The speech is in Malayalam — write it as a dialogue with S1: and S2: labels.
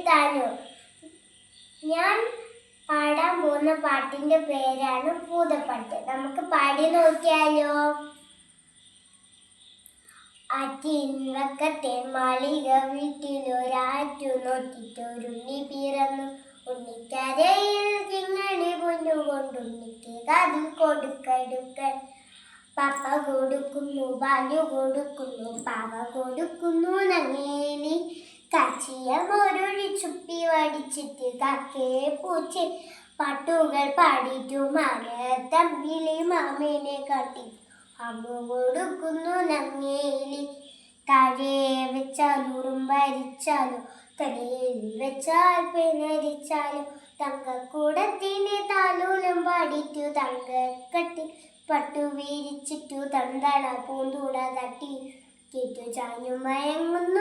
S1: താനു. ഞാൻ പാടാൻ പോകുന്ന പാട്ടിന്റെ പേരാണ് ഭൂതപ്പാട്ട്. നമുക്ക് പാടി നോക്കിയാലോ? ആറ്റിൻവക്കത്തെ മാളിക വീട്ടിലൊരാറ്റു നോറ്റിട്ടൊരുണ്ണി പിറന്നു. ഉണ്ണിക്കരയിൽ കിങ്ങണി പൊന്നുകൊണ്ടുണ്ണിക്ക് കാതിൽ കൊടുക്കടുക്കൻ. പപ്പ കൊടുക്കുന്നു, പാലു കൊടുക്കുന്നു, പാവ കൊടുക്കുന്നു നങ്ങേലി. കാച്ചിയ മോരൊഴി ചുപ്പി വടിച്ചിട്ട് കാക്കയെ പൂച്ചെ പാട്ടുകൾ പാടിറ്റു മാനത്തമ്പിളി മാമേനെ കാട്ടി അമ്മ കൊടുക്കുന്നു നങ്ങേലി. താഴെ വെച്ചാൽ ഉറുമ്പരിച്ചാലും തലയിൽ വെച്ചാൽ പെനരിച്ചാലും തങ്കക്കൂടത്തിനെ താലൂലം പാടിറ്റു തങ്കക്കട്ടി പട്ടു വീരിച്ചിട്ടു തന്തട പൂന്തൂട തട്ടി കേറ്റു ചാഞ്ഞു മയങ്ങുന്നു